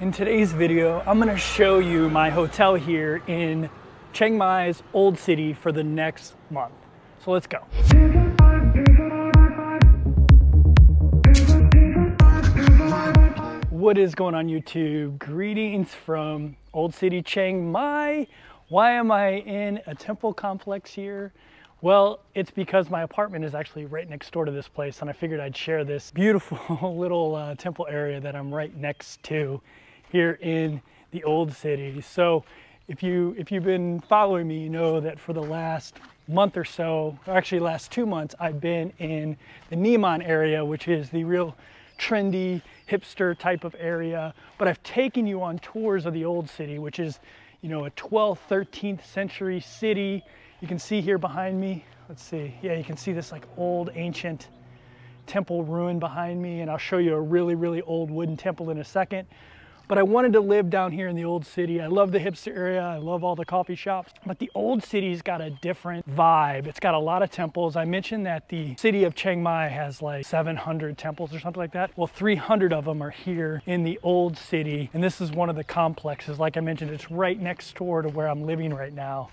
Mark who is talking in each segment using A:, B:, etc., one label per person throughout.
A: In today's video, I'm going to show you my hotel here in Chiang Mai's Old City for the next month. So let's go. What is going on YouTube? Greetings from Old City, Chiang Mai. Why am I in a temple complex here? Well, it's because my apartment is actually right next door to this place, and I figured I'd share this beautiful little temple area that I'm right next to here in the Old City. So if you've been following me, you know that for the last month or so, or actually last 2 months, I've been in the Nimman area, which is the real trendy hipster type of area. But I've taken you on tours of the Old City, which is, you know, a 12th, 13th century city. You can see here behind me, let's see, yeah, you can see this like old ancient temple ruin behind me, and I'll show you a really, really old wooden temple in a second. But I wanted to live down here in the Old City. I love the hipster area, I love all the coffee shops, but the Old City's got a different vibe. It's got a lot of temples. I mentioned that the city of Chiang Mai has like 700 temples or something like that. Well, 300 of them are here in the Old City, and this is one of the complexes. Like I mentioned, it's right next door to where I'm living right now.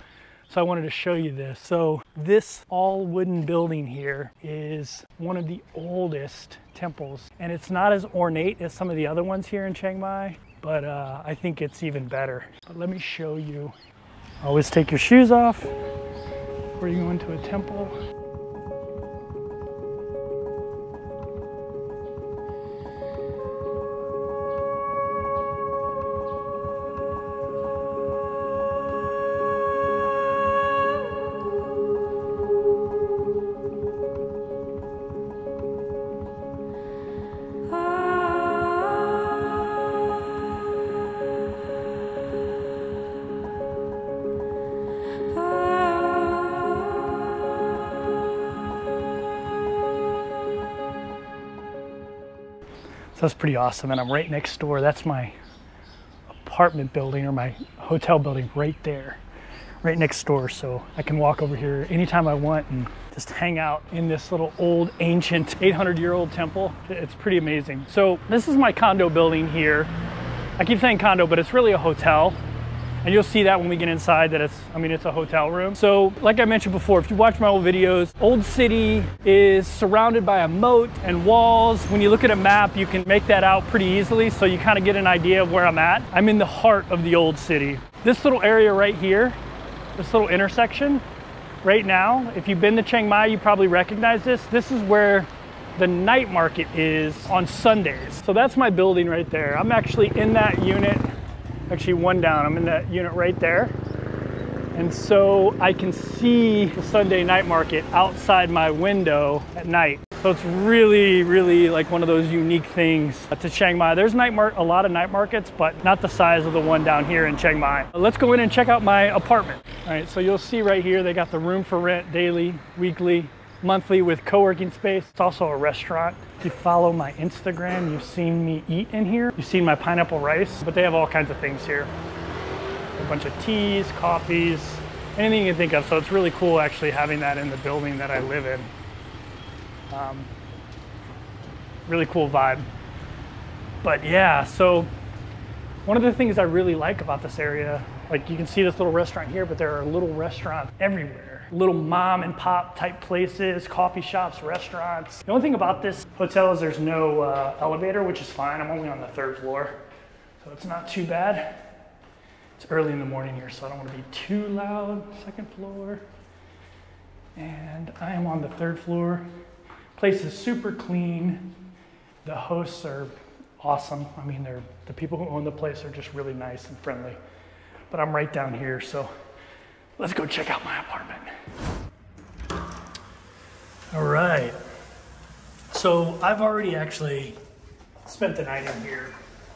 A: So I wanted to show you this. So this all wooden building here is one of the oldest temples, and it's not as ornate as some of the other ones here in Chiang Mai, but I think it's even better. But let me show you. Always take your shoes off before you go into a temple. So that's pretty awesome, and I'm right next door. That's my apartment building, or my hotel building right there, right next door. So I can walk over here anytime I want and just hang out in this little old ancient 800-year-old temple. It's pretty amazing. So this is my condo building here. I keep saying condo, but it's really a hotel. And you'll see that when we get inside that it's a hotel room. So like I mentioned before, if you watch my old videos, Old City is surrounded by a moat and walls. When you look at a map, you can make that out pretty easily, so you kind of get an idea of where I'm at. I'm in the heart of the Old City. This little area right here, this little intersection right now, if you've been to Chiang Mai, you probably recognize this. This is where the night market is on Sundays. So that's my building right there. I'm actually in that unit. Actually one down, I'm in that unit right there. And so I can see the Sunday night market outside my window at night. So it's really, really like one of those unique things to Chiang Mai. There's a lot of night markets, but not the size of the one down here in Chiang Mai. Let's go in and check out my apartment. All right, so you'll see right here, they got the room for rent daily, weekly, monthly with co-working space. It's also a restaurant. If you follow my Instagram, you've seen me eat in here. You've seen my pineapple rice, but they have all kinds of things here. A bunch of teas, coffees, anything you can think of. So it's really cool actually having that in the building that I live in. Really cool vibe. But yeah, so one of the things I really like about this area, like you can see this little restaurant here, but there are little restaurants everywhere. Little mom and pop type places, coffee shops, restaurants. The only thing about this hotel is there's no elevator, which is fine. I'm only on the 3rd floor, so it's not too bad. It's early in the morning here, so I don't want to be too loud. 2nd floor. And I am on the 3rd floor. Place is super clean. The hosts are awesome. I mean, the people who own the place are just really nice and friendly. But I'm right down here, so let's go check out my apartment. All right. So I've already actually spent the night in here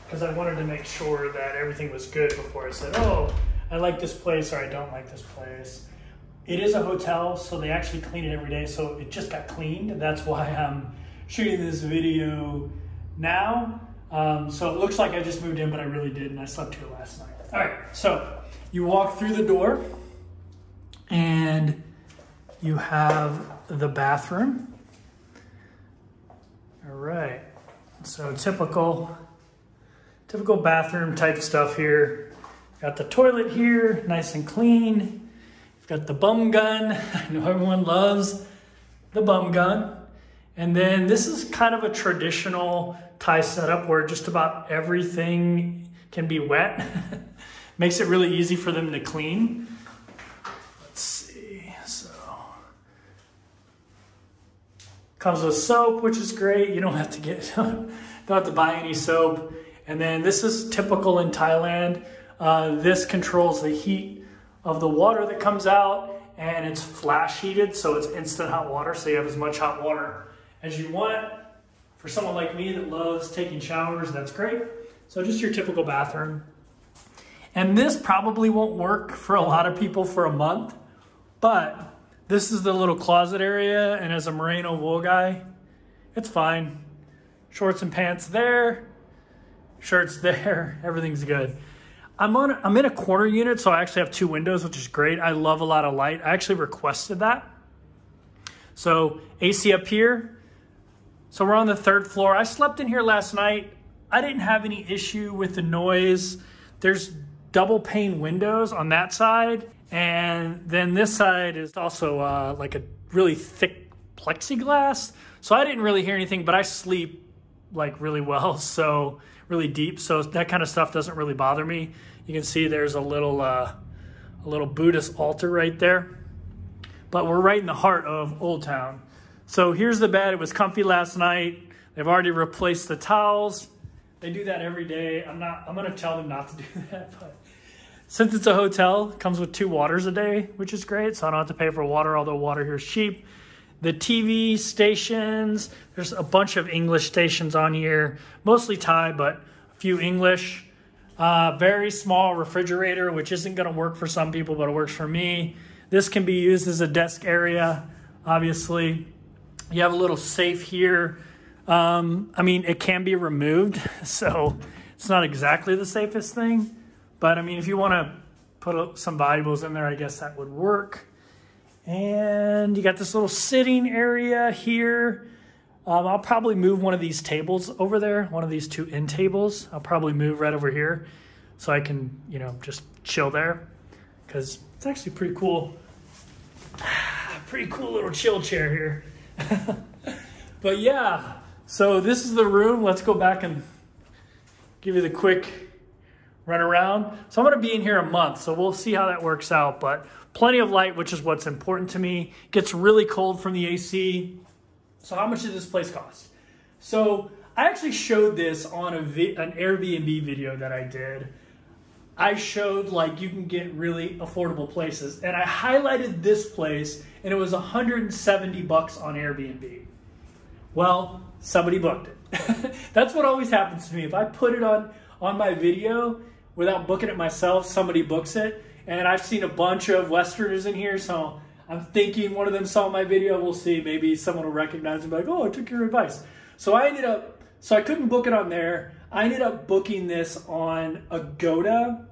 A: because I wanted to make sure that everything was good before I said, oh, I like this place or I don't like this place. It is a hotel, so they actually clean it every day. So it just got cleaned, and that's why I'm shooting this video now. So it looks like I just moved in, but I really didn't. I slept here last night. All right, so you walk through the door and you have the bathroom. All right, so typical typical bathroom type stuff here. Got the toilet here, nice and clean. You've got the bum gun. I know everyone loves the bum gun. And then this is kind of a traditional Thai setup where just about everything can be wet. Makes it really easy for them to clean. Let's see, so. Comes with soap, which is great. You don't have to buy any soap. And then this is typical in Thailand. This controls the heat of the water that comes out, and it's flash heated, so it's instant hot water, so you have as much hot water as you want. For someone like me that loves taking showers, that's great. So just your typical bathroom. And this probably won't work for a lot of people for a month, but this is the little closet area, and as a merino wool guy, it's fine. Shorts and pants there, shirts there, everything's good. I'm in a corner unit, so I actually have 2 windows, which is great. I love a lot of light. I actually requested that. So AC up here. So we're on the 3rd floor. I slept in here last night. I didn't have any issue with the noise. There's double pane windows on that side. And then this side is also like a really thick plexiglass. So I didn't really hear anything, but I sleep like really well, so really deep. So that kind of stuff doesn't really bother me. You can see there's a little Buddhist altar right there. But we're right in the heart of Old Town. So here's the bed. It was comfy last night. They've already replaced the towels. They do that every day. I'm gonna tell them not to do that, but since it's a hotel, it comes with 2 waters a day, which is great. So I don't have to pay for water, although water here is cheap. The TV stations, there's a bunch of English stations on here, mostly Thai, but a few English. Very small refrigerator, which isn't gonna work for some people, but it works for me. This can be used as a desk area, obviously. You have a little safe here. I mean, it can be removed, so it's not exactly the safest thing. But I mean, if you wanna put some valuables in there, I guess that would work. And you got this little sitting area here. I'll probably move one of these tables over there, one of these 2 end tables. I'll probably move right over here so I can, you know, just chill there, because it's actually pretty cool. Pretty cool little chill chair here. But yeah, so this is the room. Let's go back and give you the quick run around. So I'm gonna be in here a month, so we'll see how that works out, but plenty of light, which is what's important to me. It gets really cold from the AC. So how much did this place cost? So I actually showed this on an Airbnb video that I did. I showed like you can get really affordable places, and I highlighted this place, and it was 170 bucks on Airbnb. Well, somebody booked it. That's what always happens to me. If I put it on my video without booking it myself, somebody books it. And I've seen a bunch of Westerners in here, so I'm thinking one of them saw my video. We'll see. Maybe someone will recognize and be like, oh, I took your advice. So I couldn't book it on there. I ended up booking this on Agoda,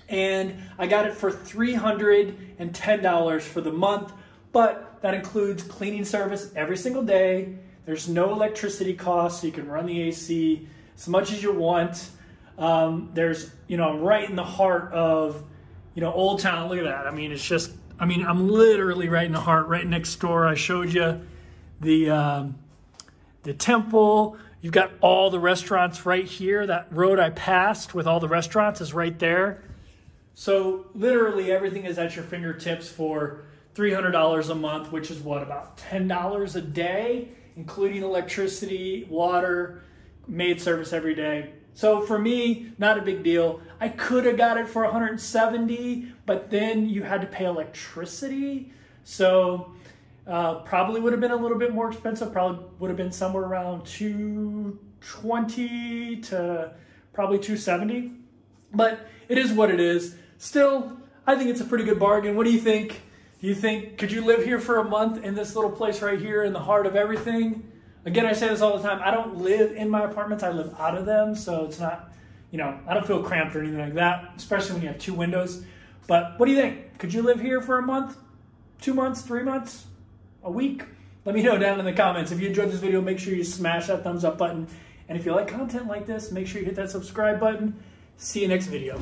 A: and I got it for $310 for the month, but that includes cleaning service every single day. There's no electricity cost, so you can run the AC as much as you want. There's, you know, I'm right in the heart of, you know, Old Town. Look at that. I mean, it's just, I mean, I'm literally right in the heart, right next door. I showed you the temple. You've got all the restaurants right here. That road I passed with all the restaurants is right there. So literally everything is at your fingertips for $300 a month, which is what, about $10 a day, including electricity, water, maid service every day. So for me, not a big deal. I could have got it for 170, but then you had to pay electricity. So probably would have been a little bit more expensive. Probably would have been somewhere around $220 to probably $270. But it is what it is. Still, I think it's a pretty good bargain. What do you think? Do you think, could you live here for a month in this little place right here in the heart of everything? Again, I say this all the time. I don't live in my apartments. I live out of them. So it's not, you know, I don't feel cramped or anything like that, especially when you have 2 windows. But what do you think? Could you live here for a month, 2 months, 3 months, a week? Let me know down in the comments. If you enjoyed this video, make sure you smash that thumbs up button And if you like content like this, make sure you hit that subscribe button. See you next video.